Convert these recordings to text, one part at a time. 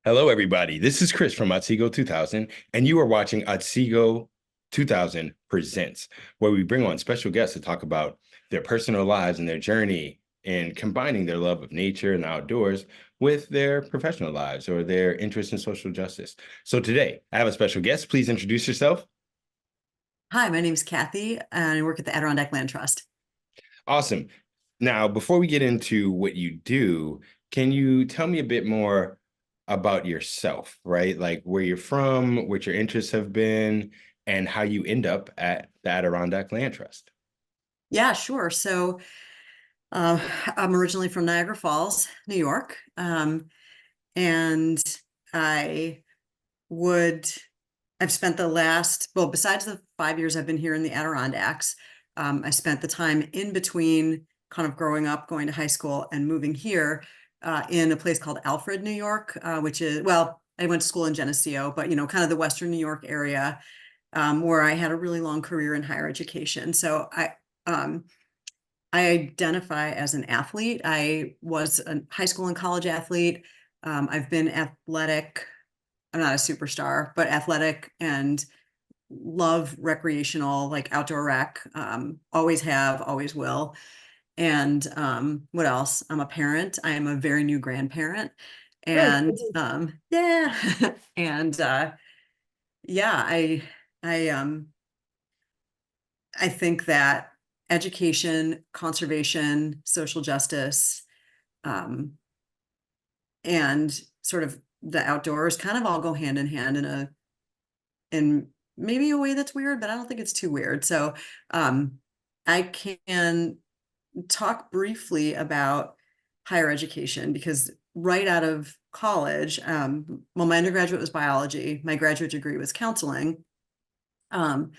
Hello, everybody. This is Chris from Otsego 2000, and you are watching Otsego 2000 Presents, where we bring on special guests to talk about their personal lives and their journey in combining their love of nature and the outdoors with their professional lives or their interest in social justice. So today, I have a special guest. Please introduce yourself. Hi, my name is Kathy, and I work at the Adirondack Land Trust. Awesome. Now, before we get into what you do, can you tell me a bit more about yourself, right? Like where you're from, what your interests have been, and how you end up at the Adirondack Land Trust? Yeah, sure. Uh, I'm originally from Niagara Falls, New York, and I would, I've spent besides the 5 years I've been here in the Adirondacks, I spent the time in between kind of growing up, going to high school, and moving here in a place called Alfred, New York, which is, well, I went to school in Geneseo, but kind of the Western New York area, where I had a really long career in higher education. Um, I identify as an athlete. I was a high school and college athlete. I've been athletic. I'm not a superstar, but athletic and love recreational, like outdoor rec. Always have, always will. And what else? I'm a parent. I am a very new grandparent. And yeah. And yeah, I I think that education, conservation, social justice, um, and sort of the outdoors kind of all go hand in hand in maybe a way that's weird, but I don't think it's too weird. So I can talk briefly about higher education because right out of college, well, my undergraduate was biology, my graduate degree was counseling. Um,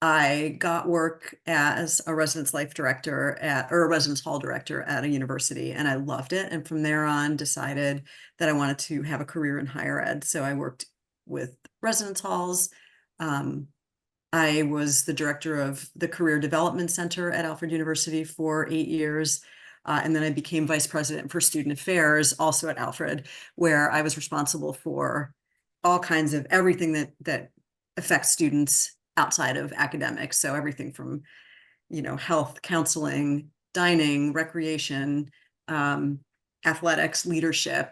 I got work as a residence life director or a residence hall director at a university, and I loved it. And from there on, decided that I wanted to have a career in higher ed. So I worked with residence halls. Um, I was the director of the Career Development Center at Alfred University for 8 years. And then I became vice president for student affairs, also at Alfred, where I was responsible for all kinds of everything that affects students outside of academics. So everything from, health, counseling, dining, recreation, um, athletics, leadership,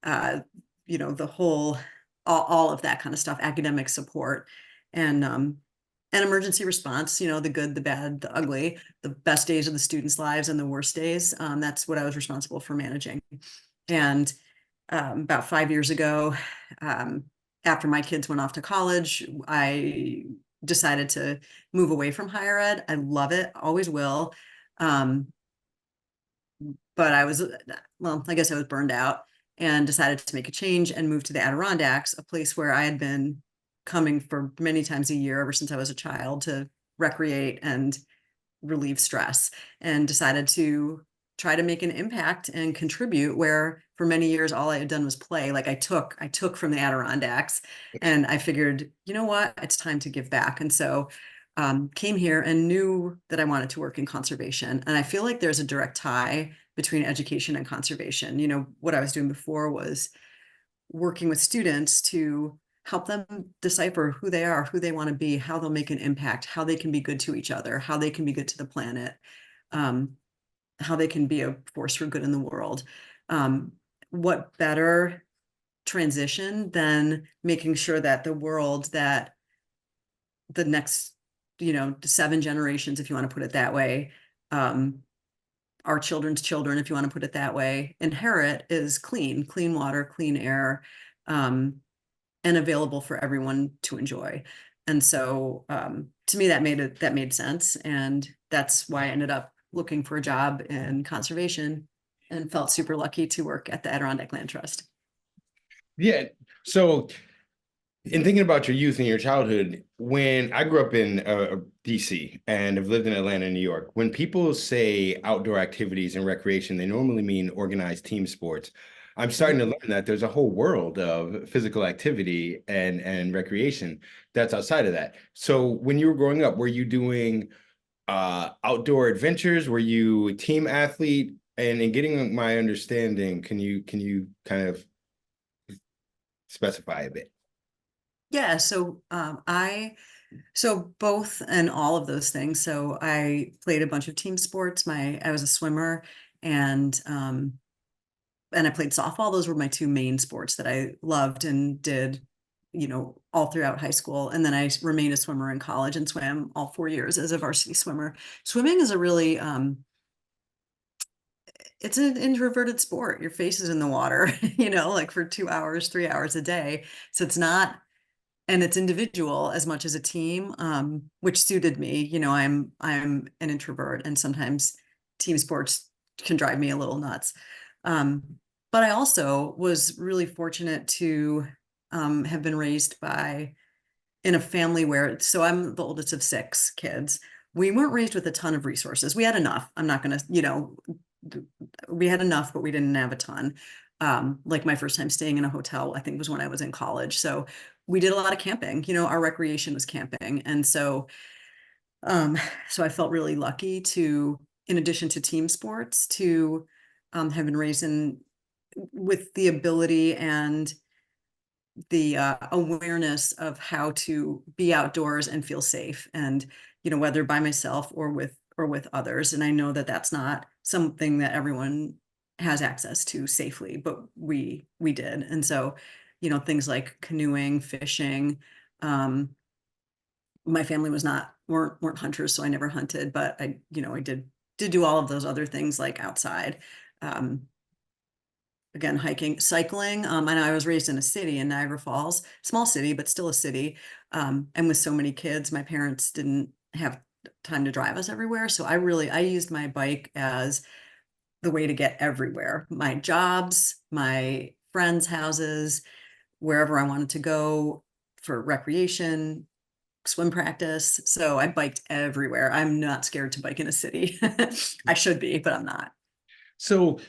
uh, the whole, all of that kind of stuff, academic support, and emergency response, the good, the bad, the ugly, the best days of the students' lives and the worst days. That's what I was responsible for managing. And about 5 years ago, um, after my kids went off to college, I decided to move away from higher ed. I love it, always will. Um, but well, I guess I was burned out and decided to make a change and move to the Adirondacks, a place where I had been coming for many times a year ever since I was a child to recreate and relieve stress, and decided to try to make an impact and contribute where for many years all I had done was play. Like I took from the Adirondacks, and I figured, you know what, it's time to give back. And so came here and knew that I wanted to work in conservation. And I feel like there's a direct tie between education and conservation. What I was doing before was working with students to help them decipher who they are, who they want to be, how they'll make an impact, how they can be good to each other, how they can be good to the planet, um, how they can be a force for good in the world. What better transition than making sure that the world that the next, 7 generations, if you want to put it that way, um, our children's children, if you want to put it that way, inherit is clean water, clean air, and available for everyone to enjoy. And so to me, that made sense. And that's why I ended up looking for a job in conservation and felt super lucky to work at the Adirondack Land Trust. Yeah. So, in thinking about your youth and your childhood, when I grew up in DC and have lived in Atlanta and New York, when people say outdoor activities and recreation, they normally mean organized team sports. I'm starting to learn that there's a whole world of physical activity and recreation that's outside of that. So when you were growing up, were you doing outdoor adventures? Were you a team athlete? And in getting my understanding, can you kind of specify a bit? Yeah, so so both and all of those things. So I played a bunch of team sports. I was a swimmer, and I played softball. Those were my two main sports that I loved and did, all throughout high school. And then I remained a swimmer in college and swam all 4 years as a varsity swimmer. Swimming is a really it's an introverted sport. Your face is in the water, like for 2 hours, 3 hours a day. So it's not, and it's individual as much as a team, which suited me. I'm an introvert, and sometimes team sports can drive me a little nuts. Um, but I also was really fortunate to have been raised in a family where, so I'm the oldest of 6 kids. We weren't raised with a ton of resources. We had enough. I'm not going to, we had enough, but we didn't have a ton. Like my first time staying in a hotel, I think was when I was in college. So we did a lot of camping. Our recreation was camping. And um, so I felt really lucky to, in addition to team sports, to have been raised with the ability and the awareness of how to be outdoors and feel safe, and whether by myself or with others. And I know that that's not something that everyone has access to safely, but we did. And so things like canoeing, fishing. My family weren't hunters, so I never hunted, but I did do all of those other things like outside. um, Again, hiking, cycling. And I was raised in a city in Niagara Falls, small city, but still a city. And with so many kids, my parents didn't have time to drive us everywhere. So I used my bike as the way to get everywhere. My jobs, my friends' houses, wherever I wanted to go for recreation, swim practice. So I biked everywhere. I'm not scared to bike in a city. I should be, but I'm not. So,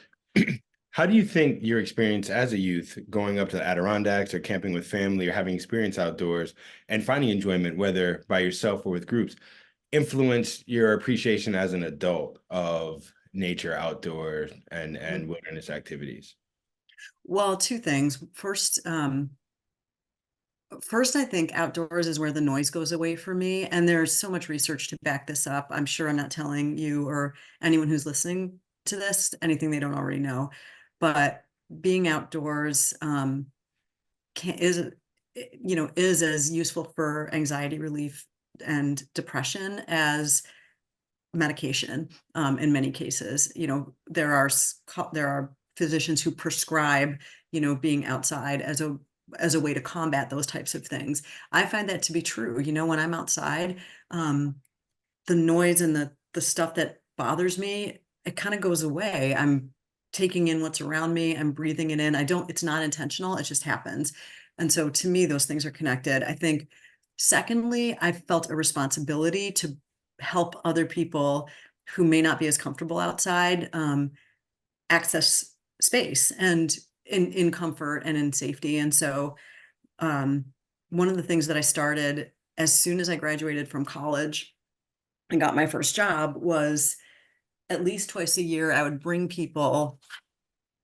how do you think your experience as a youth going up to the Adirondacks or camping with family or having experience outdoors and finding enjoyment, whether by yourself or with groups, influenced your appreciation as an adult of nature, outdoors, and wilderness activities? Well, two things. First, I think outdoors is where the noise goes away for me. And there's so much research to back this up. I'm sure I'm not telling you or anyone who's listening to this anything they don't already know. But being outdoors is as useful for anxiety relief and depression as medication. In many cases, there are physicians who prescribe being outside as a way to combat those types of things. I find that to be true. When I'm outside, the noise and the stuff that bothers me, it kind of goes away. I'm taking in what's around me. I'm breathing it in. It's not intentional. It just happens. And so to me, those things are connected. I think, secondly, I felt a responsibility to help other people who may not be as comfortable outside, access space and in comfort and in safety. And so um, one of the things that I started as soon as I graduated from college and got my first job was, at least twice a year, I would bring people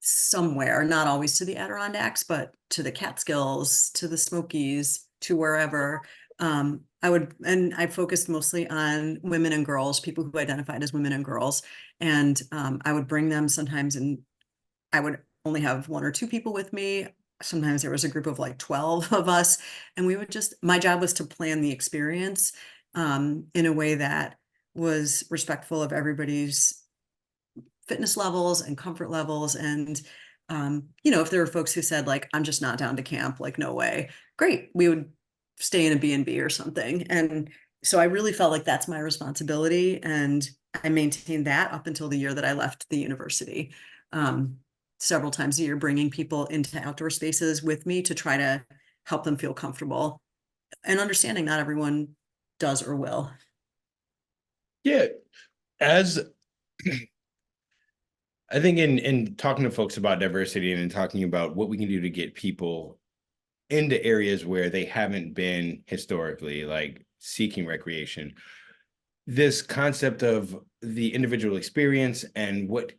somewhere, not always to the Adirondacks, but to the Catskills, to the Smokies, to wherever. I focused mostly on women and girls, people who identified as women and girls. And I would bring them sometimes, and I would only have 1 or 2 people with me. Sometimes there was a group of like 12 of us. And my job was to plan the experience in a way that was respectful of everybody's fitness levels and comfort levels. And if there were folks who said like, I'm just not down to camp, like, no way, great, we would stay in a B&B or something. And so I really felt like that's my responsibility, and I maintained that up until the year that I left the university. Several times a year, bringing people into outdoor spaces with me to try to help them feel comfortable, and understanding not everyone does or will. Yeah, as I think in talking to folks about diversity and in talking about what we can do to get people into areas where they haven't been historically, like seeking recreation, this concept of the individual experience and what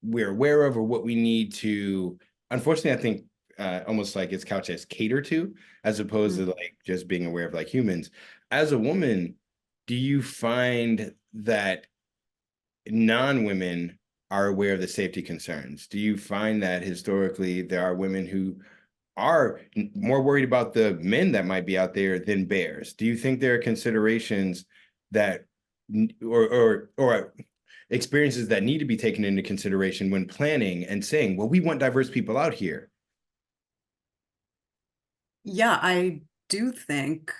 we're aware of or what we need to, unfortunately, I think almost like it's couched as cater to, as opposed to Mm. like just being aware of like humans. As a woman, do you find that non-women are aware of the safety concerns? Do you find that historically there are women who are more worried about the men that might be out there than bears? Do you think there are considerations that or experiences that need to be taken into consideration when planning and saying, well, we want diverse people out here? Yeah, I do think,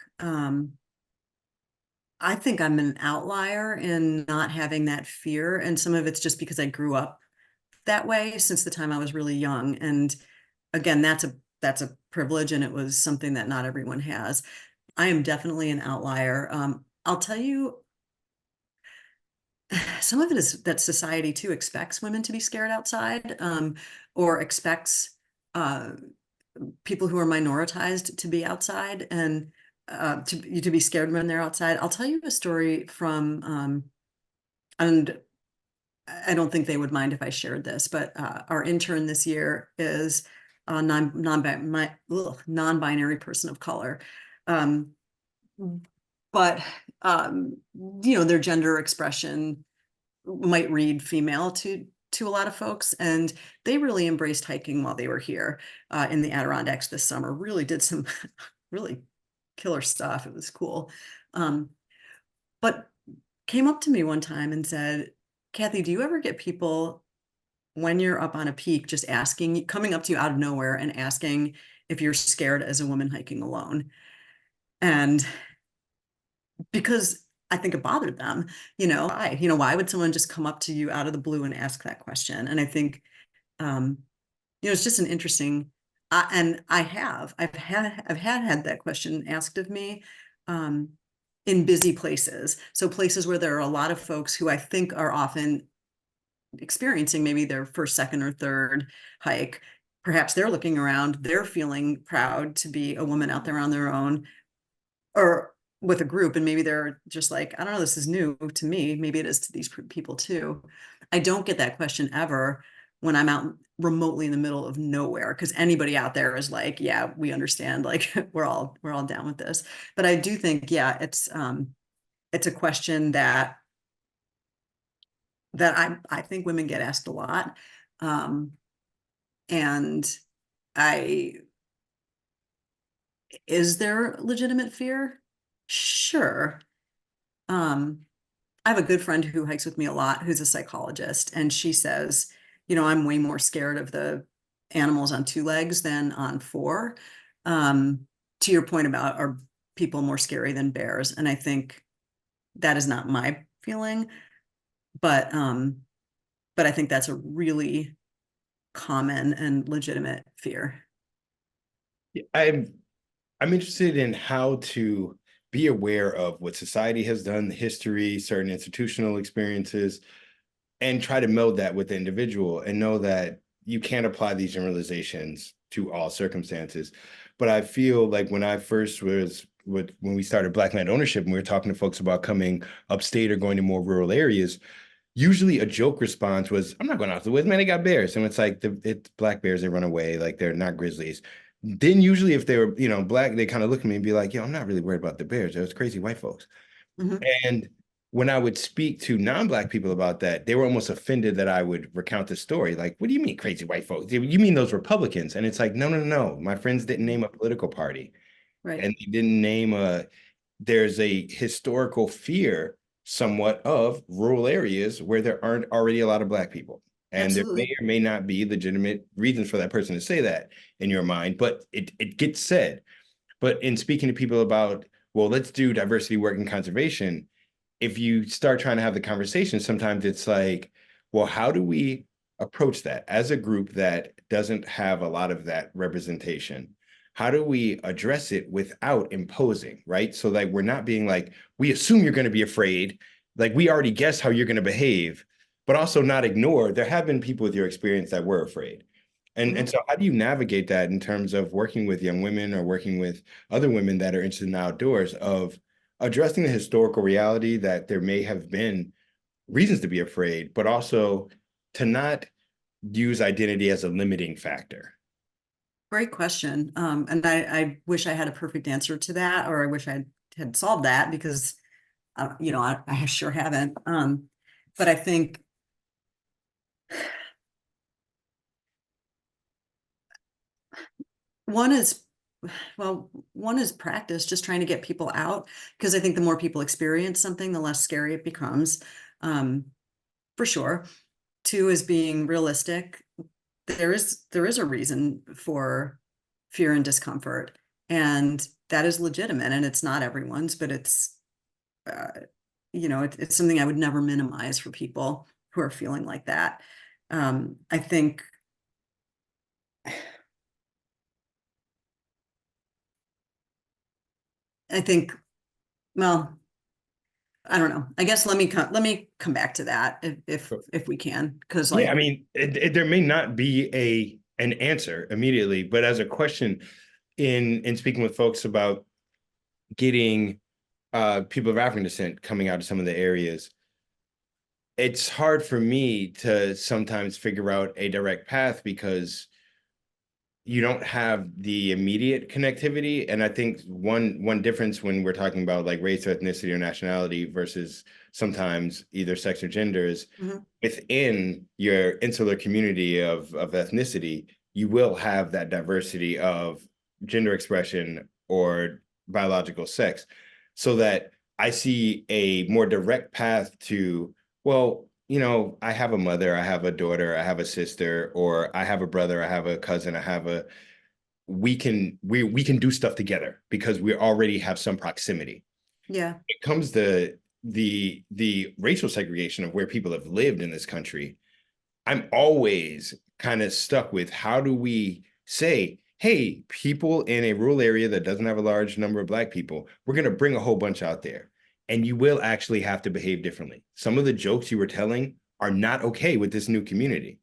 I think I'm an outlier in not having that fear. And some of it's just because I grew up that way since the time I was really young. And again, that's a privilege, and it was something that not everyone has. I am definitely an outlier. I'll tell you, some of it is that society too expects women to be scared outside, or expects uh, people who are minoritized to be outside, and to be scared when they're outside. I'll tell you a story from, and I don't think they would mind if I shared this, but our intern this year is a non-binary person of color. Um, but their gender expression might read female to a lot of folks, and they really embraced hiking while they were here in the Adirondacks this summer. Really did some really killer stuff. It was cool. Um, but came up to me one time and said, Kathy, do you ever get people when you're up on a peak just asking, coming up to you out of nowhere and asking if you're scared as a woman hiking alone? And because I think it bothered them, why would someone just come up to you out of the blue and ask that question? And I think, um, it's just an interesting, and I've had that question asked of me, um, in busy places. So places where there are a lot of folks who I think are often experiencing maybe their first, second, or third hike. Perhaps they're looking around, they're feeling proud to be a woman out there on their own, or with a group, and maybe they're just like, I don't know, this is new to me. Maybe it is to these people too. I don't get that question ever when I'm out remotely in the middle of nowhere, because anybody out there is like, yeah, we understand, like we're all down with this. But I do think, yeah, it's a question that I think women get asked a lot. Um, and I, is there legitimate fear? Sure. Um, I have a good friend who hikes with me a lot, who's a psychologist, and she says, I'm way more scared of the animals on two legs than on four. To your point about, are people more scary than bears? And I think that is not my feeling, but I think that's a really common and legitimate fear. I'm I'm interested in how to be aware of what society has done, the history, certain institutional experiences, and try to meld that with the individual and know that you can't apply these generalizations to all circumstances. But I feel like when I first was when we started Black land ownership and we were talking to folks about coming upstate or going to more rural areas, usually a joke response was, I'm not going out to the woods, man, they got bears. And it's like it's black bears, they run away, like they're not grizzlies. Then usually if they were, black, they kind of look at me and be like, yo, I'm not really worried about the bears. Those crazy white folks. Mhm. And when I would speak to non-black people about that, they were almost offended that I would recount the story. Like, what do you mean crazy white folks? You mean those Republicans? And it's like, no, no, no. My friends didn't name a political party Right. and they didn't name there's a historical fear somewhat of rural areas where there aren't already a lot of black people. And there may Absolutely. or may not be legitimate reasons for that person to say that in your mind, but it gets said. But in speaking to people about, well, let's do diversity work and conservation, if you start trying to have the conversation, sometimes it's like, well, how do we approach that as a group that doesn't have a lot of that representation? How do we address it without imposing, right? So like we're not being like, we assume you're going to be afraid, like we already guess how you're going to behave, but also not ignore there have been people with your experience that were afraid. And Mhm. so how do you navigate that in terms of working with young women or working with other women that are interested in the outdoors of addressing the historical reality that there may have been reasons to be afraid, but also to not use identity as a limiting factor? great question. And I wish I had a perfect answer to that, or I wish I had solved that, because I sure haven't. But I think one is, one is practice, just trying to get people out, because I think the more people experience something, the less scary it becomes, for sure. Two is being realistic. There is a reason for fear and discomfort, and that is legitimate, and it's not everyone's, but it's it's something I would never minimize for people who are feeling like that. I think I think well, I don't know. I guess let me come back to that if we can, because Yeah, I like, mean, there may not be an answer immediately, but as a question in speaking with folks about getting people of African descent coming out of some of the areas, it's hard for me to sometimes figure out a direct path because you don't have the immediate connectivity. And I think one difference when we're talking about like race, ethnicity, or nationality versus sometimes either sex or gender is mhm, within your insular community of ethnicity, you will have that diversity of gender expression or biological sex. So that I see a more direct path to, well, I have a mother, I have a daughter, I have a sister, or I have a brother, I have a cousin, I have a we can do stuff together because we already have some proximity. yeah, It comes to the racial segregation of where people have lived in this country. I'm always kind of stuck with how do we say, hey, people in a rural area that doesn't have a large number of Black people, we're going to bring a whole bunch out there. And you will actually have to behave differently. Some of the jokes you were telling are not okay with this new community.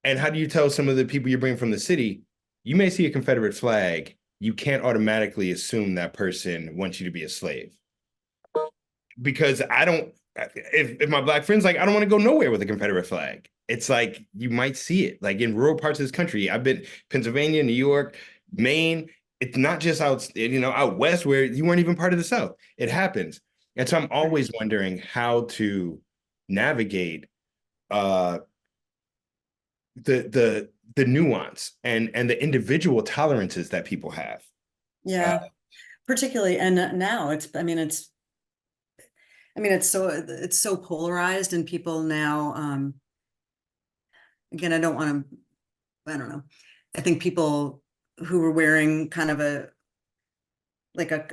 And how do you tell some of the people you bring from the city, you may see a Confederate flag, you can't automatically assume that person wants you to be a slave? Because I don't, if my Black friends like, I don't want to go nowhere with a Confederate flag. It's like you might see it like in rural parts of this country. I've been Pennsylvania, New York, Maine. It's not just out west where you weren't even part of the South. It happens. And so I'm right. always wondering how to navigate uh the nuance and the individual tolerances that people have. Uh, Yeah, particularly, and now it's so polarized, and people now, again, I don't know. I think people who were wearing kind of a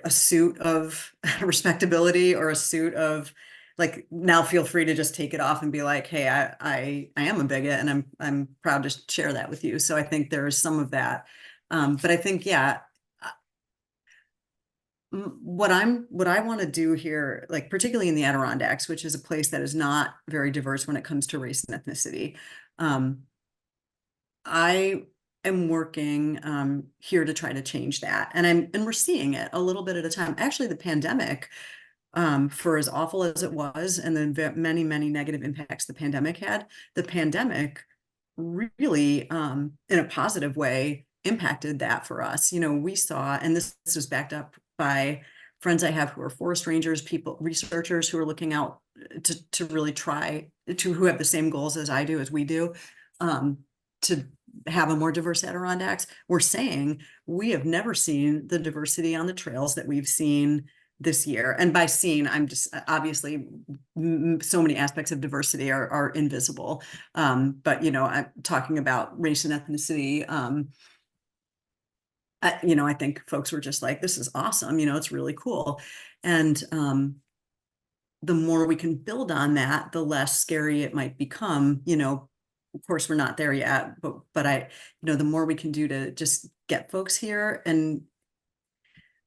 suit of respectability, or a suit of, like, now feel free to just take it off and be like, hey, I am a bigot, and I'm proud to share that with you. So I think there is some of that. But I think, yeah, what I want to do here, like particularly in the Adirondacks, which is a place that is not very diverse when it comes to race and ethnicity. Um, I am working here to try to change that. And we're seeing it a little bit at a time. Actually, the pandemic, for as awful as it was, and the many, many negative impacts the pandemic had, the pandemic really, in a positive way, impacted that for us. We saw, and this was backed up by friends I have who are forest rangers, people, researchers who are looking out to really try to, who have the same goals as I do, as we do, um, to have a more diverse Adirondacks. We're saying we have never seen the diversity on the trails that we've seen this year. And by seen, I'm just, obviously, so many aspects of diversity are invisible. But I'm talking about race and ethnicity. I think folks were just like, this is awesome. It's really cool. And the more we can build on that, the less scary it might become. Of course, we're not there yet, but the more we can do to just get folks here. And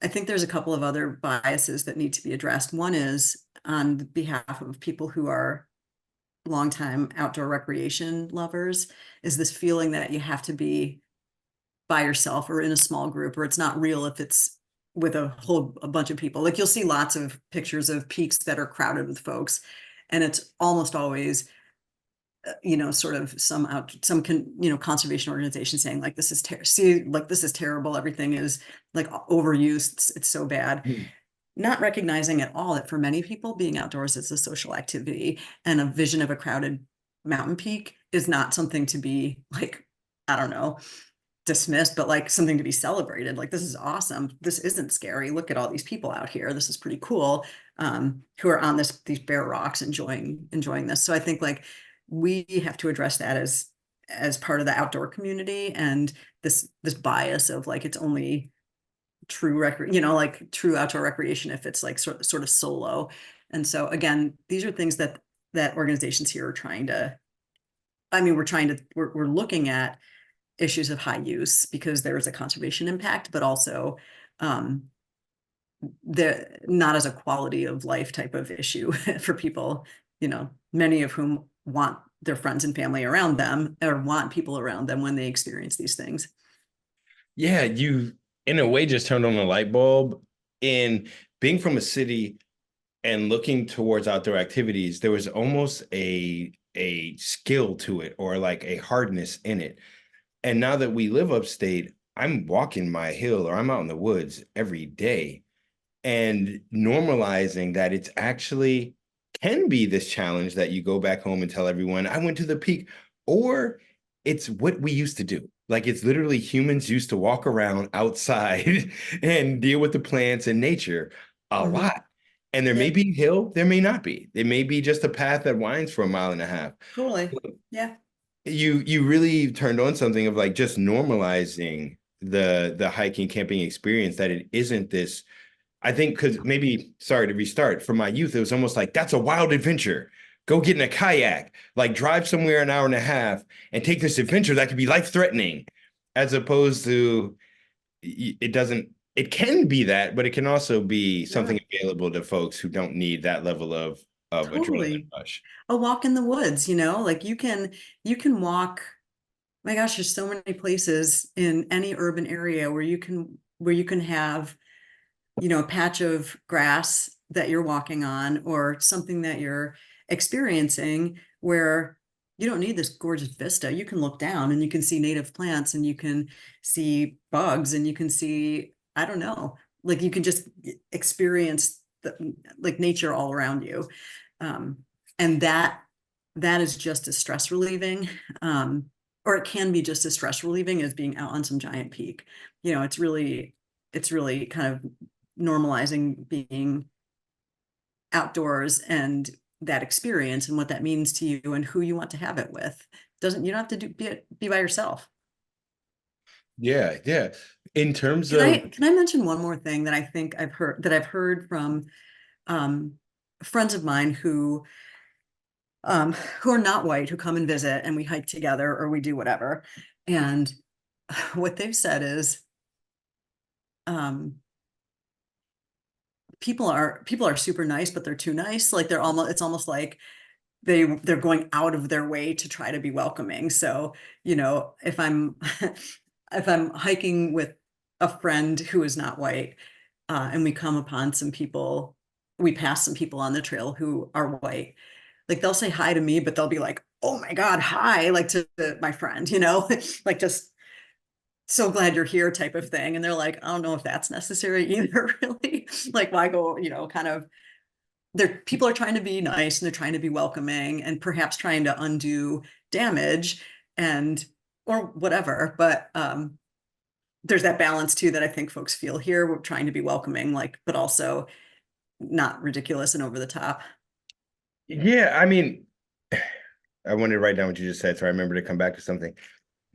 I think there's a couple of other biases that need to be addressed. One is on behalf of people who are longtime outdoor recreation lovers, is this feeling that you have to be by yourself or in a small group, or it's not real if it's with a bunch of people. Like, you'll see lots of pictures of peaks that are crowded with folks, and it's almost always sort of conservation organization saying like, this is terrible. Everything is like overused. It's so bad. Hmm. Not recognizing at all that for many people, being outdoors is a social activity, and a vision of a crowded mountain peak is not something to be like, I don't know, dismissed, but like something to be celebrated. Like, this is awesome. This isn't scary. Look at all these people out here. This is pretty cool. Who are on these bare rocks enjoying this. So I think like we have to address that as part of the outdoor community, and this bias of like it's only like true outdoor recreation if it's like sort of solo. And so again, these are things that organizations here are trying to, we're looking at issues of high use because there is a conservation impact, but also um, not as a quality of life type of issue for people, many of whom want their friends and family around them or want people around them when they experience these things. Yeah, you in a way just turned on a light bulb. In being from a city and looking towards outdoor activities, there was almost a skill to it, or like a hardness in it. And now that we live upstate, I'm walking my hill or I'm out in the woods every day, and normalizing that it's actually can be this challenge that you go back home and tell everyone, I went to the peak, or it's what we used to do. Like, it's literally humans used to walk around outside and deal with the plants and nature a Mhm. lot. And there may Yeah, be a hill, there may not be. It may be just a path that winds for a mile and a half. totally. Yeah. You really turned on something of like just normalizing the hiking camping experience, that it isn't this. I think, because maybe, sorry to restart, from my youth, it was almost like that's a wild adventure. Go get in a kayak, like drive somewhere an hour and a half and take this adventure that could be life threatening, as opposed to it doesn't, it can be that, but it can also be Yeah, something available to folks who don't need that level of adrenaline totally. rush. A walk in the woods, like you can walk. My gosh, there's so many places in any urban area where you can have, a patch of grass that you're walking on or something that you're experiencing where you don't need this gorgeous vista. You can look down and you can see native plants and you can see bugs and you can see, I don't know, like you can just experience like nature all around you. Um, and that is just as stress relieving. Or it can be just as stress relieving as being out on some giant peak. It's really kind of normalizing being outdoors and that experience and what that means to you and who you want to have it with. Doesn't You don't have to be by yourself. Yeah, yeah. In terms Can of, I can I mention one more thing that I think I've heard from um, friends of mine who are not white, who come and visit and we hike together or we do whatever. And what they've said is um, people are super nice, but they're too nice. Like it's almost like they're going out of their way to try to be welcoming. So, if I'm if I'm hiking with a friend who is not white, and we come upon some people, we pass some people on the trail who are white, like they'll say hi to me, but they'll be like, "Oh my God, hi," like to my friend, like just so glad you're here type of thing. And they're like, I don't know if that's necessary either, really. Like, why go, kind of people are trying to be nice and they're trying to be welcoming and perhaps trying to undo damage and or whatever. But there's that balance too that I think folks feel here. We're trying to be welcoming, like, but also not ridiculous and over the top. yeah, I mean, I wanted to write down what you just said, so I remember to come back to something.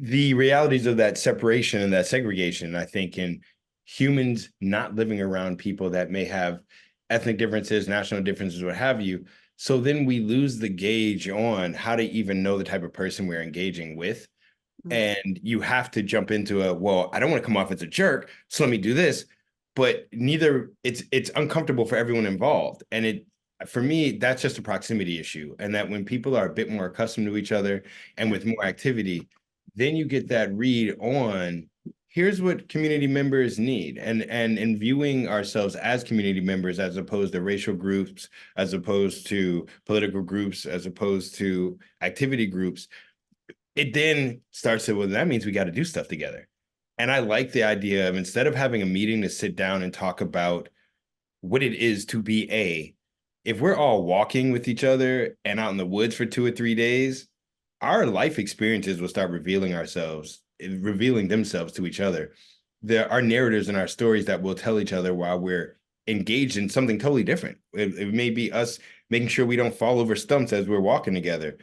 The realities of that separation and that segregation, I think, in humans not living around people that may have ethnic differences, national differences, what have you. So then we lose the gauge on how to even know the type of person we're engaging with. Mm. And you have to jump into well, I don't want to come off as a jerk, so let me do this. But neither, it's uncomfortable for everyone involved. And for me, that's just a proximity issue. And that when people are a bit more accustomed to each other and Yeah. with more activity, then you get that read on here's what community members need, and in viewing ourselves as community members as opposed to racial groups, as opposed to political groups, as opposed to activity groups, it then starts to, well, that means we got to do stuff together. And I like the idea of, instead of having a meeting to sit down and talk about what it is to be if we're all walking with each other and out in the woods for 2 or 3 days, our life experiences will start revealing themselves to each other. There are narratives in our stories that we'll tell each other while we're engaged in something totally different. It may be us making sure we don't fall over stumps as we're walking together.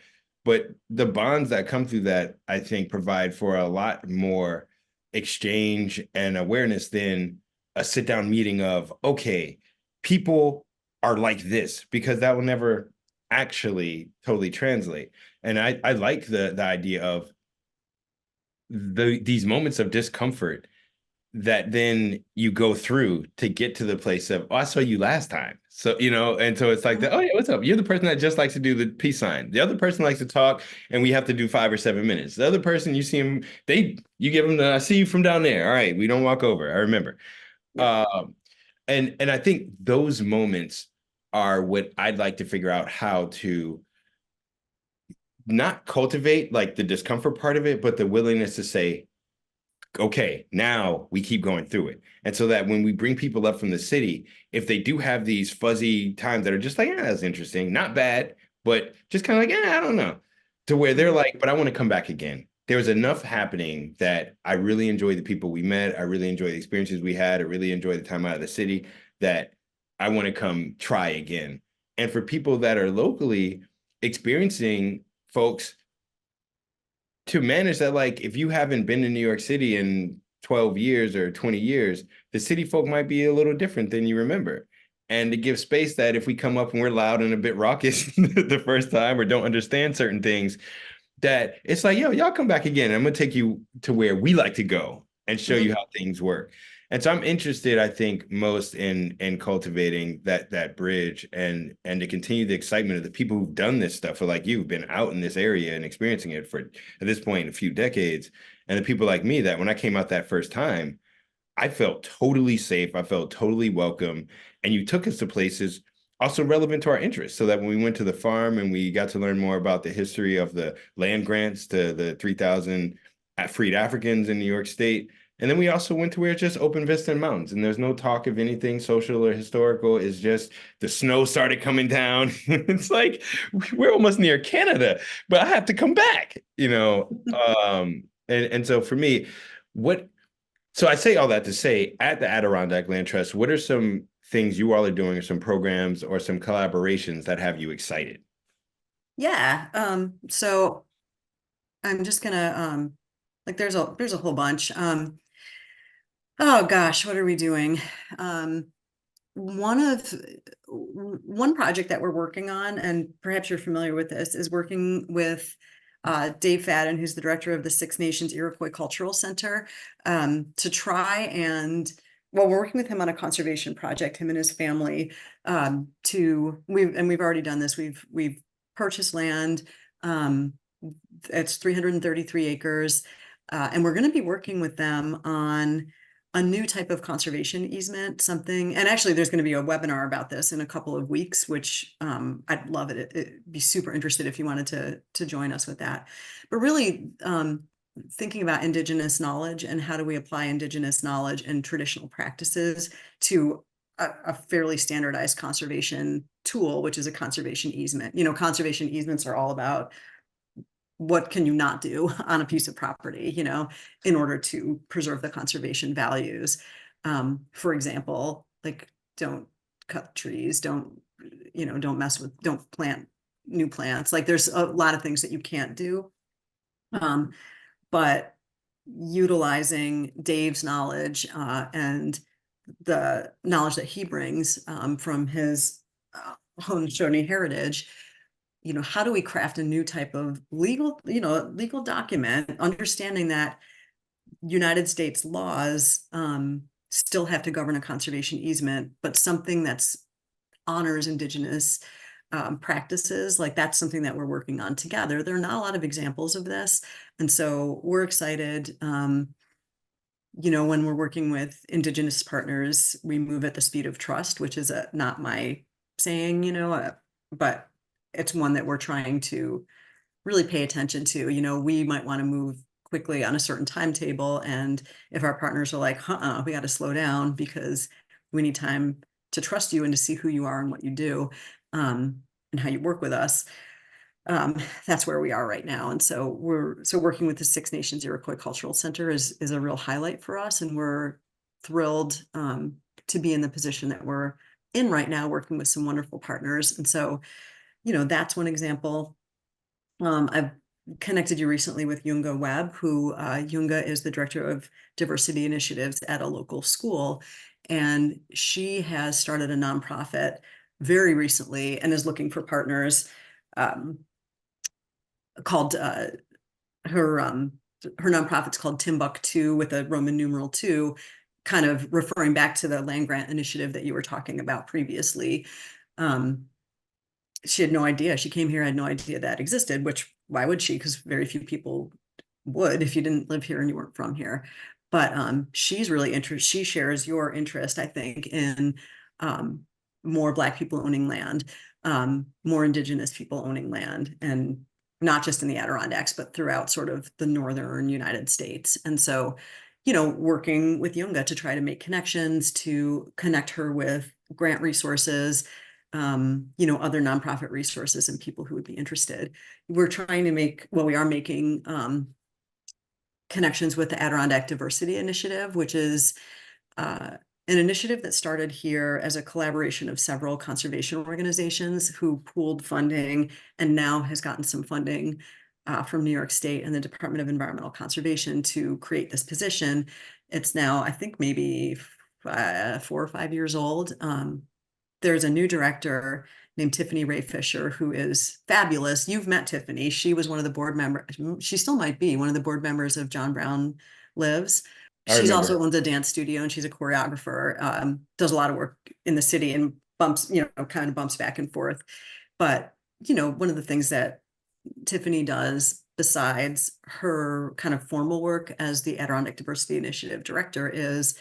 But the bonds that come through that, I think, provide for a lot more exchange and awareness than a sit down meeting of, okay, people are like this, because that will never actually totally translate. And I like the idea of these moments of discomfort that then you go through to get to the place of, oh, I saw you last time. So, and so it's like, oh, yeah, what's up? You're the person that just likes to do the peace sign. The other person likes to talk, and we have to do 5 or 7 minutes. The other person, you see him, you give them I see you from down there. All right, we don't walk over. I remember. Yeah. And I think those moments are what I'd like to figure out how to not cultivate, like the discomfort part of it, but the willingness to say, okay, now we keep going through it. And so that when we bring people up from the city, if they do have these fuzzy times that are just like, yeah, that's interesting, not bad, but just kind of like, yeah, I don't know, to where they're like, but I want to come back again. There was enough happening that I really enjoyed the people we met. I really enjoyed the experiences we had. I really enjoyed the time out of the city, that I want to come try again. And for people that are locally experiencing folks, to manage that, like, if you haven't been to New York City in 12 years or 20 years, the city folk might be a little different than you remember. And to give space that if we come up and we're loud and a bit raucous the first time, or don't understand certain things, that it's like, yo, y'all come back again. I'm gonna take you to where we like to go and show you how things work. And so I'm interested, I think, most in cultivating that bridge, and to continue the excitement of the people who've done this stuff, for like you've been out in this area and experiencing it for, at this point, a few decades. And the people like me that when I came out that first time, I felt totally safe. I felt totally welcome. And you took us to places also relevant to our interests, so that when we went to the farm and we got to learn more about the history of the land grants to the 3,000 freed Africans in New York State. And then we also went to where it's just open vista and mountains, and there's no talk of anything social or historical. It's just the snow started coming down. It's like, we're almost near Canada, but I have to come back, and so for me, what so I say all that to say, at the Adirondack Land Trust, what are some things you all are doing, or some programs or some collaborations that have you excited? Yeah. So I'm just gonna like there's a whole bunch. Oh gosh, what are we doing? One of one project that we're working on, and perhaps you're familiar with this, is working with Dave Fadden, who's the director of the Six Nations Iroquois Cultural Center, to try and, well, we're working with him on a conservation project, him and his family, we've already done this. We've purchased land. It's 333 acres. And we're going to be working with them on a new type of conservation easement, something, and actually there's going to be a webinar about this in a couple of weeks, which I'd love it. It'd be super interested if you wanted to join us with that. But really thinking about Indigenous knowledge, and how do we apply Indigenous knowledge and traditional practices to a fairly standardized conservation tool, which is a conservation easement. Conservation easements are all about what can you not do on a piece of property, in order to preserve the conservation values. For example, like, don't cut trees, don't plant new plants. Like, there's a lot of things that you can't do. But utilizing Dave's knowledge and the knowledge that he brings from his Haudenosaunee heritage, how do we craft a new type of legal document, understanding that United States laws still have to govern a conservation easement, but something that's honors Indigenous practices. Like, that's something that we're working on together. There are not a lot of examples of this. And so we're excited. when we're working with Indigenous partners, we move at the speed of trust, which is not my saying, but it's one that we're trying to really pay attention to. We might want to move quickly on a certain timetable. And if our partners are like, we got to slow down because we need time to trust you and to see who you are and what you do, and how you work with us. That's where we are right now. And so working with the Six Nations Iroquois Cultural Center is a real highlight for us. And we're thrilled to be in the position that we're in right now, working with some wonderful partners. And so, that's one example. I've connected you recently with Yunga Webb, who Yunga is the director of diversity initiatives at a local school. And she has started a nonprofit very recently and is looking for partners, called her nonprofit's called Timbuktu with a Roman numeral 2, kind of referring back to the land grant initiative that you were talking about previously. She had no idea. She came here, had no idea that existed, which why would she? Because very few people would if you didn't live here and you weren't from here. But she's really interested. She shares your interest, I think, in more Black people owning land, more Indigenous people owning land, and not just in the Adirondacks, but throughout sort of the northern United States. And so, working with Yunga to try to make connections, to connect her with grant resources, other nonprofit resources and people who would be interested. We're trying to we are making connections with the Adirondack Diversity Initiative, which is an initiative that started here as a collaboration of several conservation organizations who pooled funding and now has gotten some funding from New York State and the Department of Environmental Conservation to create this position. It's now, I think, maybe 4 or 5 years old. There's a new director named Tiffany Ray Fisher, who is fabulous. You've met Tiffany. She was one of the board members. She still might be one of the board members of John Brown Lives. I She's remember. also owns a dance studio and she's a choreographer, does a lot of work in the city and kind of bumps back and forth. But, one of the things that Tiffany does besides her kind of formal work as the Adirondack Diversity Initiative director is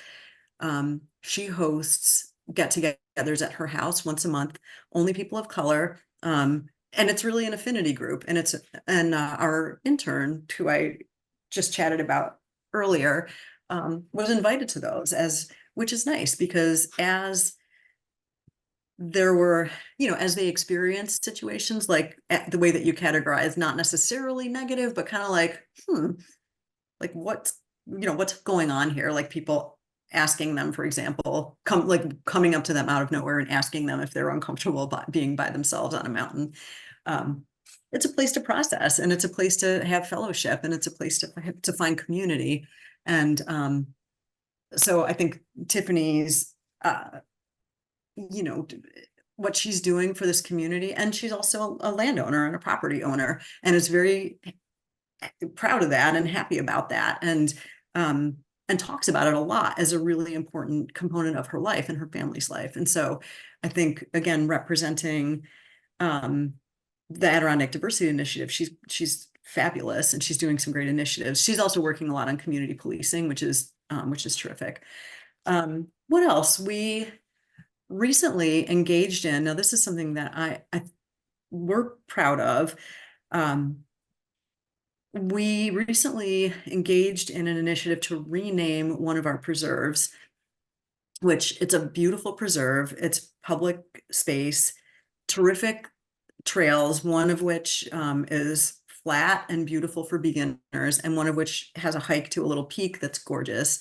she hosts get-togethers at her house once a month, only people of color. And it's really an affinity group. And our intern, who I just chatted about earlier, was invited to those, which is nice because as they experienced situations like the way that you categorize, not necessarily negative, but kind of like, like what's going on here? Like people asking them, for example, coming up to them out of nowhere and asking them if they're uncomfortable being by themselves on a mountain. It's a place to process, and it's a place to have fellowship, and it's a place to find community. And so I think Tiffany's, what she's doing for this community, and she's also a landowner and a property owner, and is very proud of that and happy about that. And talks about it a lot as a really important component of her life and her family's life. And so I think, again, representing the Adirondack Diversity Initiative, she's fabulous and she's doing some great initiatives. She's also working a lot on community policing, which is terrific. What else? We recently engaged in, now this is something that we're proud of. We recently engaged in an initiative to rename one of our preserves, which it's a beautiful preserve. It's public space, terrific trails, one of which is flat and beautiful for beginners, and one of which has a hike to a little peak that's gorgeous.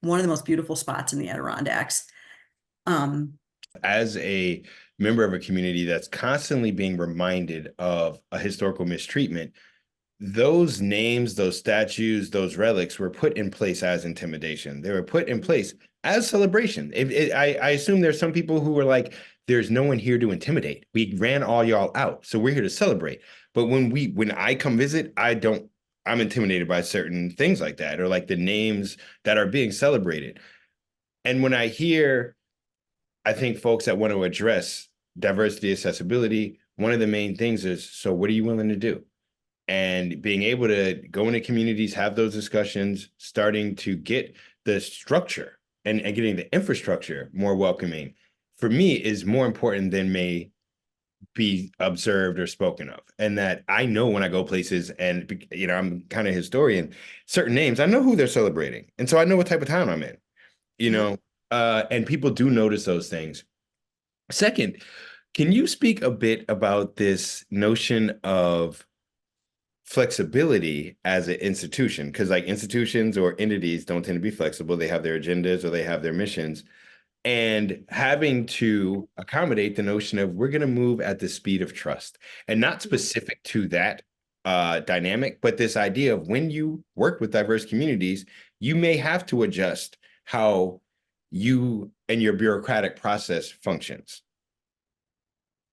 One of the most beautiful spots in the Adirondacks. As a member of a community that's constantly being reminded of a historical mistreatment, those names, those statues, those relics were put in place as intimidation. They were put in place as celebration. I assume there's some people who were like, there's no one here to intimidate. We ran all y'all out, so we're here to celebrate. But when I come visit, I'm intimidated by certain things like that, or like the names that are being celebrated. And when I think folks that want to address diversity, accessibility, one of the main things is, so what are you willing to do? And being able to go into communities, have those discussions, starting to get the structure and getting the infrastructure more welcoming, for me, is more important than may be observed or spoken of. And that I know when I go places and, you know, I'm kind of historian, certain names, I know who they're celebrating. And so I know what type of town I'm in, you Mhm. know, and people do notice those things. Second, can you speak a bit about this notion of flexibility as an institution? Because like institutions or entities don't tend to be flexible. They have their agendas or they have their missions, and having to accommodate the notion of we're going to move at the speed of trust, and not specific to that dynamic, but this idea of when you work with diverse communities, you may have to adjust how you and your bureaucratic process functions.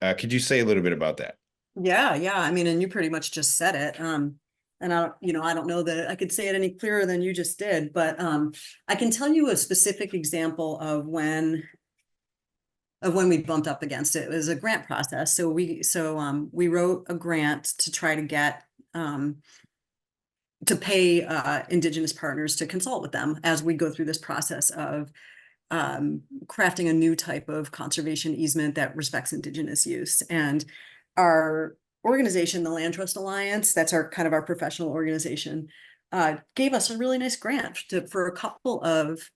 Could you say a little bit about that? Yeah, yeah. I mean, and you pretty much just said it. And I don't know that I could say it any clearer than you just did, but I can tell you a specific example of when we bumped up against it. It was a grant process. We wrote a grant to try to get to pay Indigenous partners to consult with them as we go through this process of crafting a new type of conservation easement that respects Indigenous use. And our organization, the Land Trust Alliance, that's our kind of our professional organization, gave us a really nice grant for a couple of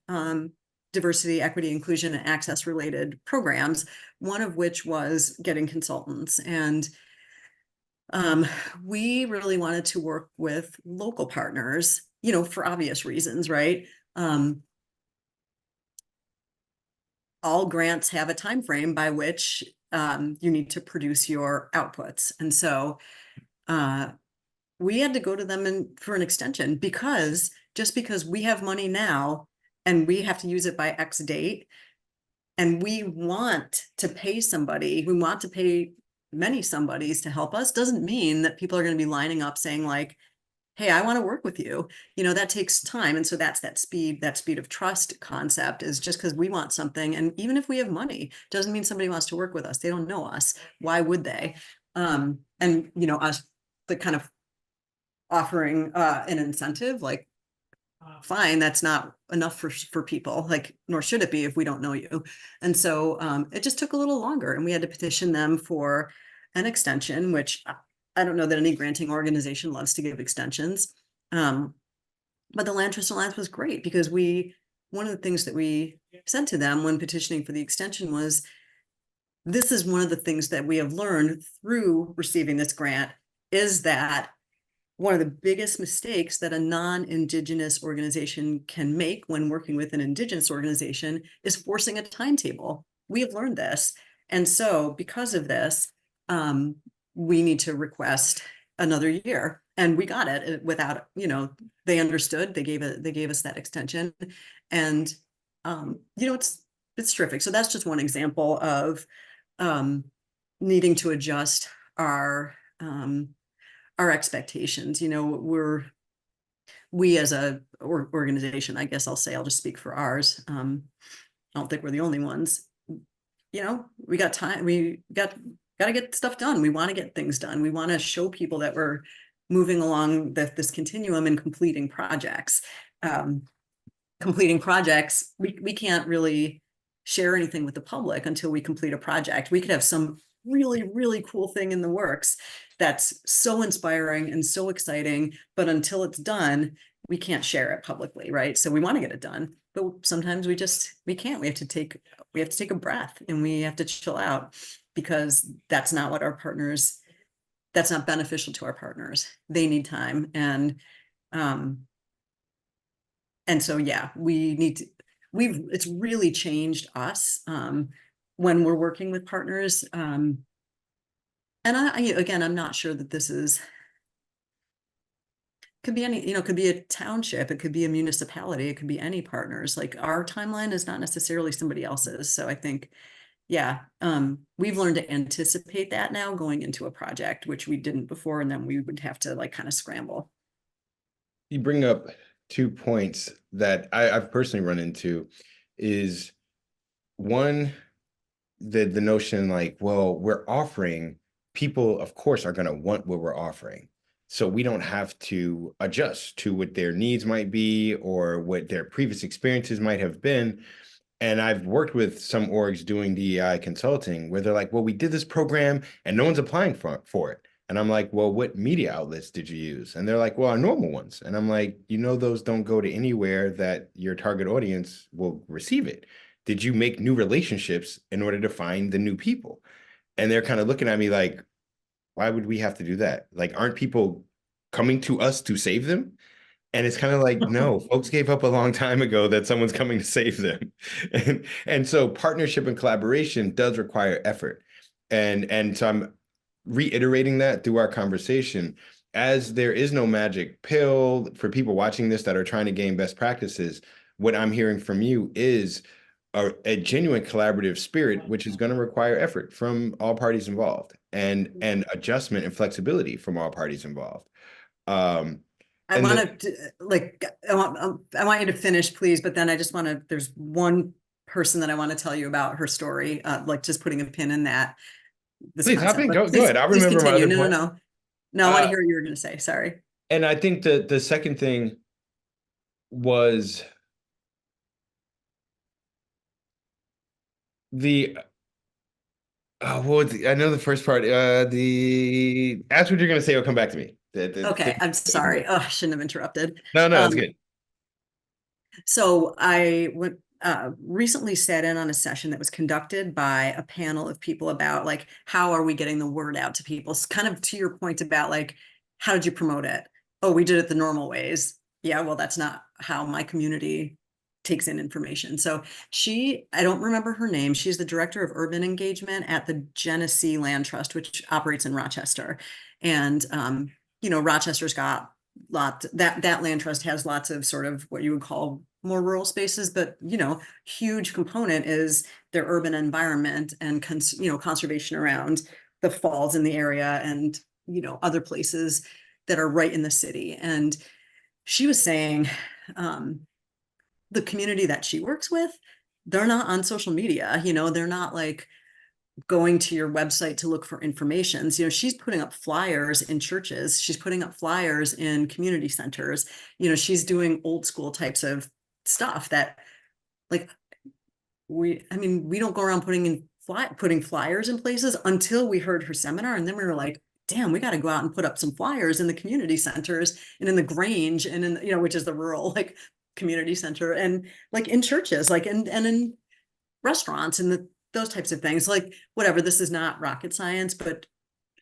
diversity, equity, inclusion, and access related programs, one of which was getting consultants. And we really wanted to work with local partners, for obvious reasons, right? All grants have a time frame by which you need to produce your outputs. And so we had to go to them for an extension, because just because we have money now and we have to use it by X date, and we want to pay somebody, we want to pay many somebodies to help us, doesn't mean that people are going to be lining up saying like, hey, I want to work with you. That takes time. And so that's that speed of trust concept, is just because we want something. And even if we have money, doesn't mean somebody wants to work with us. They don't know us. Why would they? And us, the kind of offering an incentive, like, fine, that's not enough for people, like, nor should it be if we don't know you. And so it just took a little longer, and we had to petition them for an extension, which I don't know that any granting organization loves to give extensions. But the Land Trust Alliance was great, because one of the things that we said to them when petitioning for the extension was, this is one of the things that we have learned through receiving this grant, is that one of the biggest mistakes that a non-Indigenous organization can make when working with an Indigenous organization is forcing a timetable. We have learned this. And so because of this, we need to request another year. And we got it without, they understood, they gave us that extension. And, it's terrific. So that's just one example of needing to adjust our expectations. We as a organization, I guess I'll just speak for ours. I don't think we're the only ones. We got time. We got to get stuff done. We want to get things done. We want to show people that we're moving along this continuum and completing projects. We can't really share anything with the public until we complete a project. We could have some really, really cool thing in the works that's so inspiring and so exciting, but until it's done, we can't share it publicly, right? So we want to get it done, but sometimes we can't. We have to take a breath, and we have to chill out, because that's not beneficial to our partners. They need time. And so, yeah, it's really changed us when we're working with partners. And again, I'm not sure that could be could be a township, it could be a municipality, it could be any partners. Like, our timeline is not necessarily somebody else's. So I think, yeah, we've learned to anticipate that now going into a project, which we didn't before. And then we would have to like kind of scramble. You bring up 2 points that I've personally run into. Is one, the notion like, well, we're offering, people of course are going to want what we're offering. so we don't have to adjust to what their needs might be or what their previous experiences might have been. And I've worked with some orgs doing DEI consulting where they're like, well, we did this program and no one's applying for it. And I'm like, well, what media outlets did you use? And they're like, well, our normal ones. And I'm like, those don't go to anywhere that your target audience will receive it. Did you make new relationships in order to find the new people? And they're kind of looking at me like, why would we have to do that? Like, aren't people coming to us to save them? And it's kind of like, no, folks gave up a long time ago that someone's coming to save them. And so partnership and collaboration does require effort. And so I'm reiterating that through our conversation, as there is no magic pill for people watching this that are trying to gain best practices. What I'm hearing from you is a genuine collaborative spirit, which is going to require effort from all parties involved and adjustment and flexibility from all parties involved. Um, I and want to like, I want you to finish, please. But then I just want to, there's one person that I want to tell you about her story, like just putting a pin in that, this Please hop concept, in. but Go please, ahead. I'll please remember my continue. other No, no, point. no. No, I want to hear what you were going to say. Sorry. And I think the second thing was the I know the first part. The ask what you're gonna say will come back to me. Okay, I'm sorry. Oh, I shouldn't have interrupted. No, it's Um, good. so I went recently sat in on a session that was conducted by a panel of people about like how are we getting the word out to people? It's kind of to your point about like how did you promote it? Oh, we did it the normal ways. Yeah, well, that's not how my community takes in information. So I don't remember her name. She's the director of urban engagement at the Genesee Land Trust, which operates in Rochester. And Rochester's got that land trust has lots of sort of what you would call more rural spaces, but huge component is their urban environment and conservation around the falls in the area and other places that are right in the city. And she was saying the community that she works with, they're not on social media, they're not like going to your website to look for information. She's putting up flyers in churches. She's putting up flyers in community centers. She's doing old school types of stuff that like we don't go around putting flyers in places until we heard her seminar. And then we were like, damn, we got to go out and put up some flyers in the community centers and in the Grange and in, which is the rural like community center and like in churches, like and in restaurants and those types of things. Like whatever, this is not rocket science, but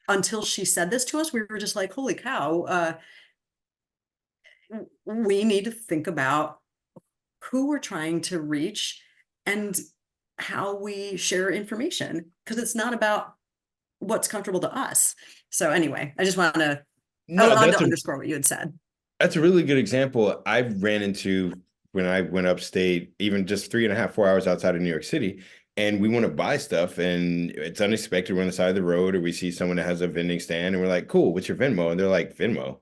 until she said this to us, we were just like, holy cow, we need to think about who we're trying to reach and how we share information, because it's not about what's comfortable to us. So anyway, I No, wanted to underscore what you had said. that's a really good example I ran into when I went upstate, even just 3.5, 4 hours outside of New York City. And we want to buy stuff and it's unexpected. We're on the side of the road or we see someone that has a vending stand and we're like, cool, what's your Venmo? And they're like, Venmo.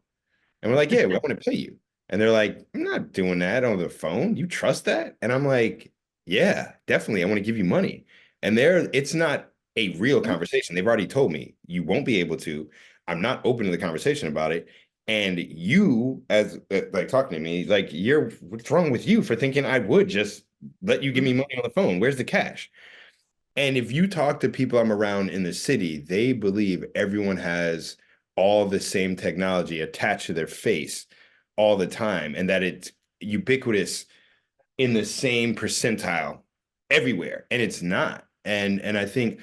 And we're like, yeah, we want to pay you. And they're like, I'm not doing that on the phone. You trust that? And I'm like, yeah, definitely. I want to give you money. And it's not a real conversation. They've already told me you won't be able to. I'm not open to the conversation about it. And you, as like talking to me, like, what's wrong with you for thinking I would just let you give me money on the phone? Where's the cash? And if you talk to people I'm around in the city, they believe everyone has all the same technology attached to their face all the time and that it's ubiquitous in the same percentile everywhere. And it's not. And I think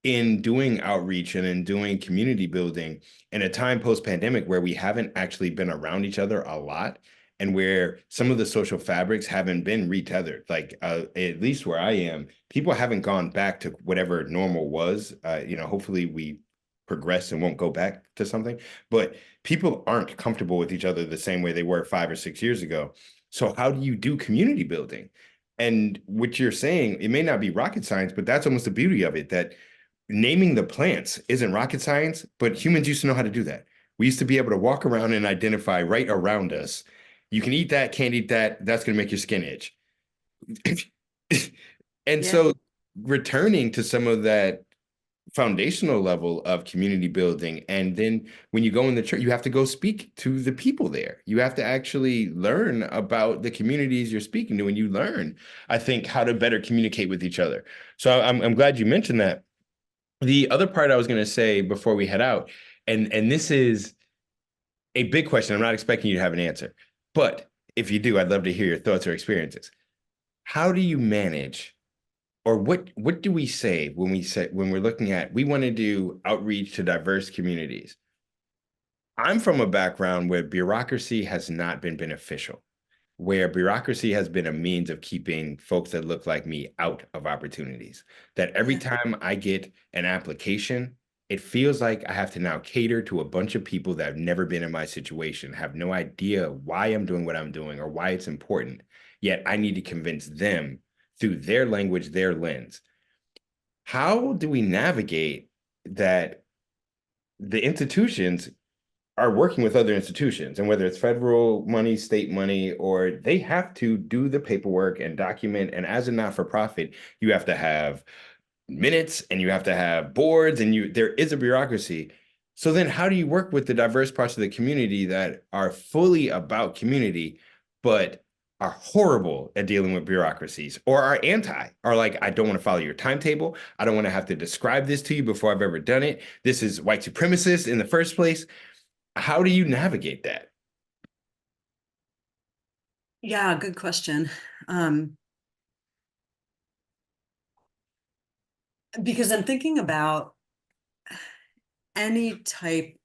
in doing outreach and in doing community building in a time post-pandemic where we haven't actually been around each other a lot and where some of the social fabrics haven't been retethered, like at least where I am, people haven't gone back to whatever normal was. Hopefully we progress and won't go back to something, but people aren't comfortable with each other the same way they were 5 or 6 years ago. So how do you do community building? And what you're saying, it may not be rocket science, but that's almost the beauty of it, that naming the plants isn't rocket science, but humans used to know how to do that. We used to be able to walk around and identify right around us. You can eat that, can't eat that. That's going to make your skin itch. And Yeah. so returning to some of that foundational level of community building. And then when you go in the church, you have to go speak to the people there. You have to actually learn about the communities you're speaking to, and you learn, I think, how to better communicate with each other. So I'm glad you mentioned that. The other part I was going to say before we head out, and this is a big question. I'm not expecting you to have an answer, but if you do, I'd love to hear your thoughts or experiences. How do you manage, or what do we say when we're looking at, we want to do outreach to diverse communities? I'm from a background where bureaucracy has not been beneficial, where bureaucracy has been a means of keeping folks that look like me out of opportunities. That every Yeah. time I get an application, it feels like I have to now cater to a bunch of people that have never been in my situation, have no idea why I'm doing what I'm doing or why it's important. Yet I need to convince them through their language, their lens. How do we navigate that the institutions are working with other institutions, and whether it's federal money, state money, or they have to do the paperwork and document. And as a not-for-profit, you have to have minutes and you have to have boards, and there is a bureaucracy. So then how do you work with the diverse parts of the community that are fully about community, but are horrible at dealing with bureaucracies, or are like, I don't want to follow your timetable. I don't want to have to describe this to you before I've ever done it. This is white supremacist in the first place. How do you navigate that? Yeah, good question. Um, because I'm thinking about any type,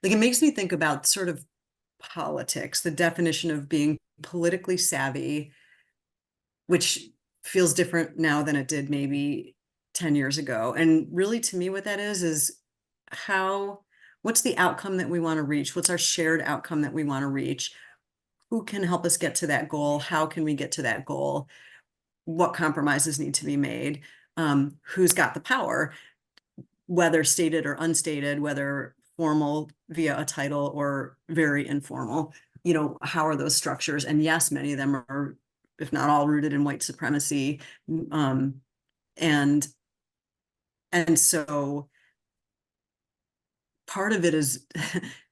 like it makes me think about sort of politics, the definition of being politically savvy, which feels different now than it did maybe 10 years ago. And really, to me, what that is what's the outcome that we want to reach? What's our shared outcome that we want to reach? Who can help us get to that goal? How can we get to that goal? What compromises need to be made? Who's got the power, whether stated or unstated, whether formal via a title or very informal? How are those structures? And yes, many of them are, if not all, rooted in white supremacy. Um, and and so part of it is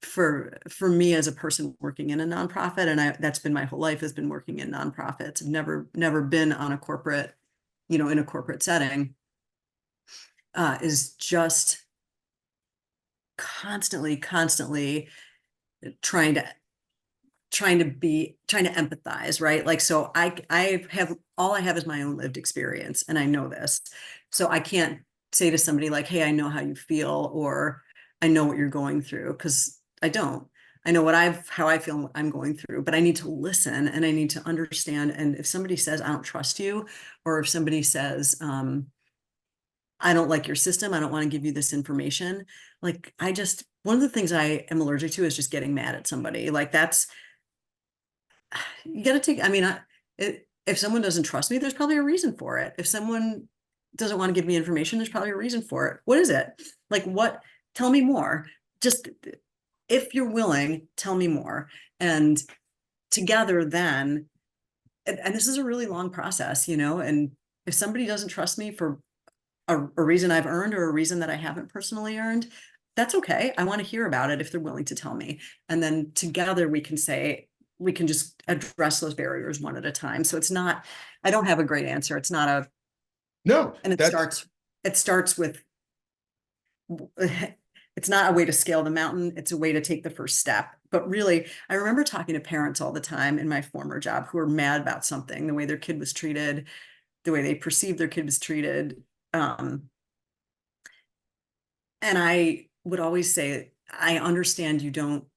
for me as a person working in a nonprofit, and that's been my whole life, has been working in nonprofits. I've never been on a corporate, in a corporate setting, is just constantly trying to empathize, right? Like, so I have, all I have is my own lived experience, and I know this. So I can't say to somebody like, hey, I know how you feel, or I know what you're going through, because I don't. I know how I feel, what I'm going through, but I need to listen and I need to understand. And if somebody says, I don't trust you, or if somebody says, I don't like your system, I don't want to give you this information. Like, one of the things I am allergic to is just getting mad at somebody. Like, you got to take, I mean, if someone doesn't trust me, there's probably a reason for it. If someone doesn't want to give me information, there's probably a reason for it. What is it? Like, what? Tell me more. Just, if you're willing, tell me more. And together then, and this is a really long process, and if somebody doesn't trust me for a reason I've earned, or a reason that I haven't personally earned, that's okay. I want to hear about it if they're willing to tell me. And then together we can just address those barriers one at a time. So I don't have a great answer. It's not No, and it starts with, it's not a way to scale the mountain. It's a way to take the first step. But really, I remember talking to parents all the time in my former job who were mad about something, the way their kid was treated, the way they perceived their kid was treated. And I would always say, I understand you don't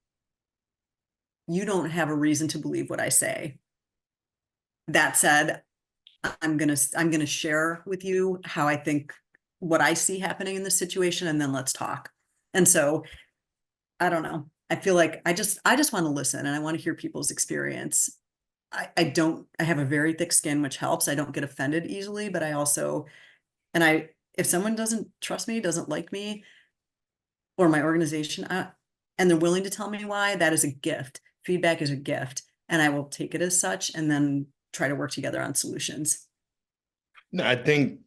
have a reason to believe what I say. That said, I'm gonna share with you how I think, what I see happening in this situation, and then let's talk. And so I don't know. I feel like I just want to listen, and I want to hear people's experience. I have a very thick skin, which helps. I don't get offended easily, but I also, if someone doesn't trust me, doesn't like me or my organization, and they're willing to tell me why, that is a gift. Feedback is a gift, and I will take it as such, and then try to work together on solutions. no, I think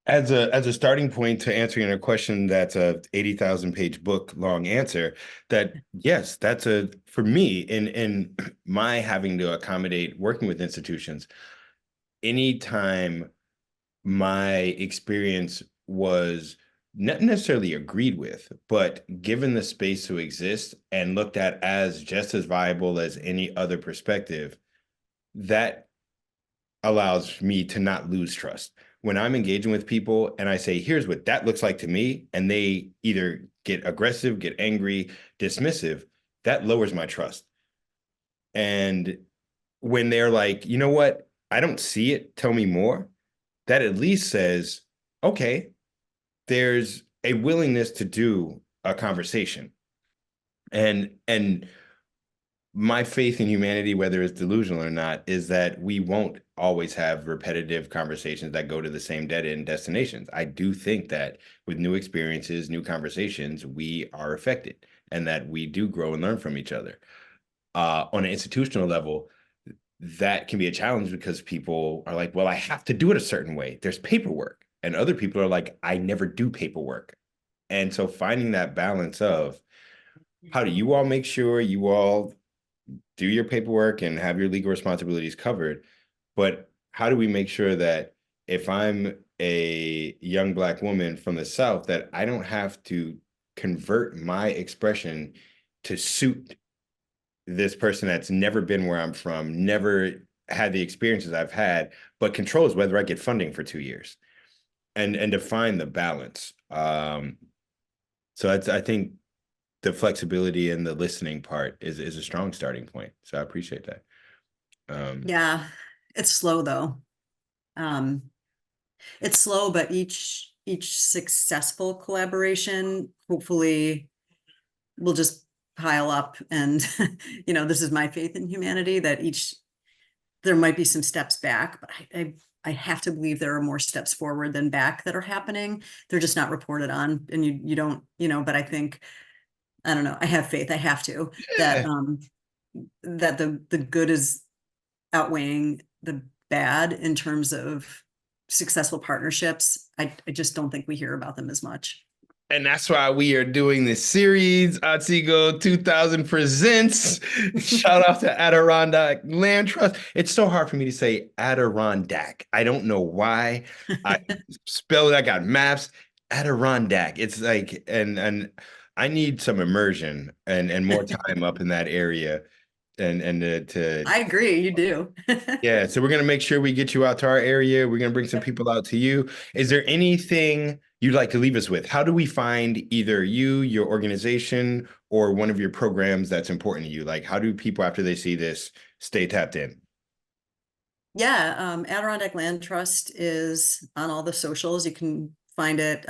As a starting point to answering a question that's a 80,000 page book long answer, that yes, that's a for me in my having to accommodate working with institutions, anytime my experience was not necessarily agreed with, but given the space to exist and looked at as just as viable as any other perspective, that allows me to not lose trust. When I'm engaging with people and I say, here's what that looks like to me, and they either get aggressive, get angry, dismissive, that lowers my trust. And when they're like, you know what, I don't see it, tell me more, that at least says, okay, there's a willingness to do a conversation. And my faith in humanity, whether it's delusional or not, is that we won't always have repetitive conversations that go to the same dead end destinations. I do think that with new experiences, new conversations, we are affected and that we do grow and learn from each other. On an institutional level, that can be a challenge because people are like, well, I have to do it a certain way. There's paperwork. And other people are like, I never do paperwork. And so finding that balance of how do you all make sure you all do your paperwork and have your legal responsibilities covered, but how do we make sure that if I'm a young Black woman from the South, that I don't have to convert my expression to suit this person that's never been where I'm from, never had the experiences I've had, but controls whether I get funding for 2 years, and to find the balance. So that's, I think the flexibility and the listening part is a strong starting point. So I appreciate that. Yeah, it's slow though. Um, it's slow, but each successful collaboration hopefully will just pile up. And this is my faith in humanity, that there might be some steps back, but I have to believe there are more steps forward than back that are happening. They're just not reported on, and you don't, but I think, I don't know, I have faith, I have to, that Yeah. that the good is outweighing the bad in terms of successful partnerships. I just don't think we hear about them as much. And that's why we are doing this series. Otsego 2000 presents. Shout out to Adirondack Land Trust. It's so hard for me to say Adirondack. I don't know why. I spell it. I got maps. Adirondack. It's like, and I need some immersion and more time up in that area, and to I agree, you do. yeah, so we're gonna make sure we get you out to our area. We're gonna bring some Yep. people out to you. Is there anything you'd like to leave us with? How do we find either you, your organization, or one of your programs that's important to you? Like, how do people, after they see this, stay tapped in? Yeah, Adirondack Land Trust is on all the socials. You can find it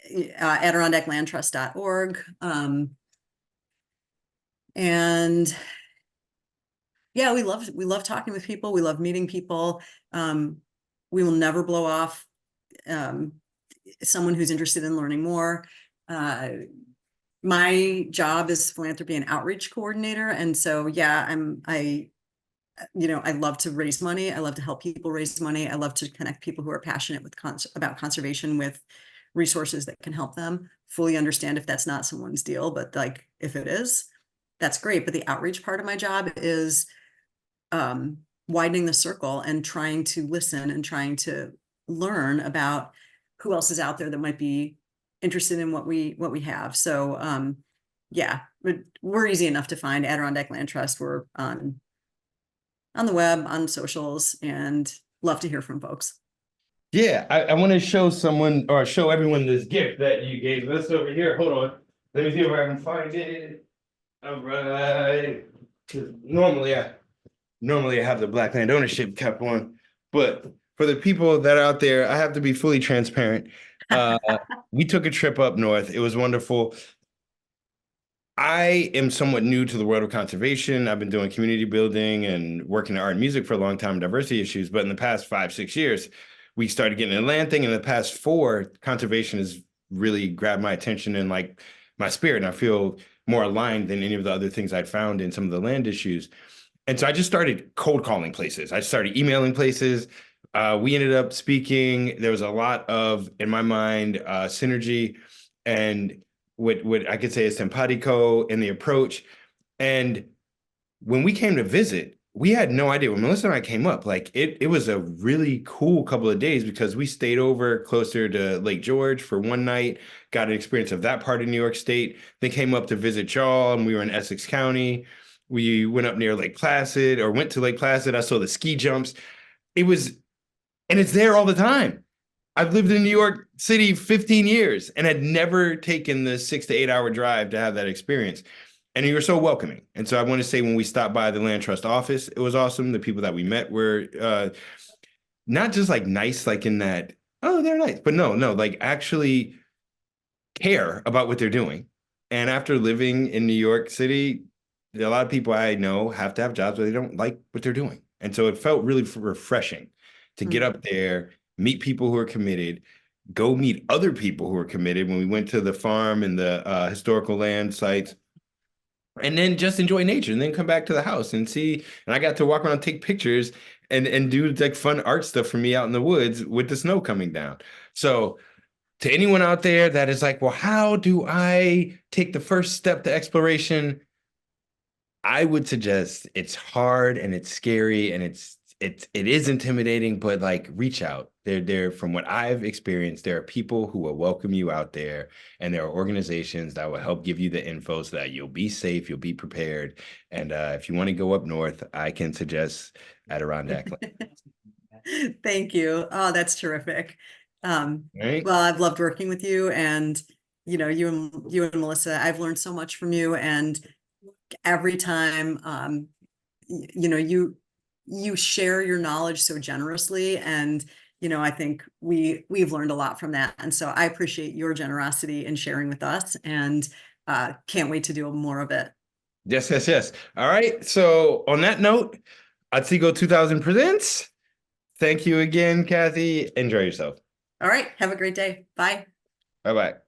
adirondacklandtrust.org. And yeah, we love talking with people. We love meeting people. We will never blow off um, someone who's interested in learning more. Uh, my job is philanthropy and outreach coordinator, and so yeah, I love to raise money. I love to help people raise money. I love to connect people who are passionate about conservation with resources that can help them. Fully understand if that's not someone's deal, but like if it is, that's great. But the outreach part of my job is widening the circle and trying to listen and trying to learn about who else is out there that might be interested in what we have. So yeah, we're easy enough to find. Adirondack Land Trust. We're on the web, on socials, and love to hear from folks. Yeah, I want to show someone or show everyone this gift that you gave us over here. Hold on. Let me see if I can find it. All right. 'Cause normally I have the Black Land Ownership cap on, but for the people that are out there, I have to be fully transparent. Uh, we took a trip up north. It was wonderful. I am somewhat new to the world of conservation. I've been doing community building and working in art and music for a long time, diversity issues. But in the past 5, 6 years, we started getting a land thing. In the past 4, conservation has really grabbed my attention and like my spirit. And I feel more aligned than any of the other things I'd found in some of the land issues. And so I just started cold calling places. I started emailing places. We ended up speaking. There was a lot of, in my mind, synergy and what I could say is simpatico in the approach. And when we came to visit, we had no idea. When Melissa and I came up, like it was a really cool couple of days because we stayed over closer to Lake George for one night, got an experience of that part of New York State, then came up to visit y'all, and we were in Essex County. We went up near Lake Placid or went to Lake Placid. I saw the ski jumps. It was, and it's there all the time. I've lived in New York City 15 years and had never taken the 6 to 8 hour drive to have that experience. And you were so welcoming. And so I want to say when we stopped by the Land Trust office, it was awesome. The people that we met were not just like nice, like in that, oh, they're nice, but no, like actually care about what they're doing. And after living in New York City, a lot of people I know have to have jobs where they don't like what they're doing. And so it felt really refreshing to get up there, meet people who are committed, go meet other people who are committed when we went to the farm and the historical land sites, and then just enjoy nature and then come back to the house and see. And I got to walk around, take pictures and do like fun art stuff for me out in the woods with the snow coming down. So to anyone out there that is like, well, how do I take the first step to exploration? I would suggest it's hard and it's scary and it is intimidating, but like reach out. There from what I've experienced, there are people who will welcome you out there, and there are organizations that will help give you the info so that you'll be safe, you'll be prepared. And if you want to go up north, I can suggest Adirondack Land. Thank you. Oh, that's terrific. Right? Well, I've loved working with you, and you and Melissa, I've learned so much from you, and every time you share your knowledge so generously, and I think we've learned a lot from that, and so I appreciate your generosity in sharing with us, and can't wait to do more of it. Yes, yes, yes. All right. So on that note, Atsigo 2000 presents. Thank you again, Kathy. Enjoy yourself. All right, have a great day. Bye. Bye-bye.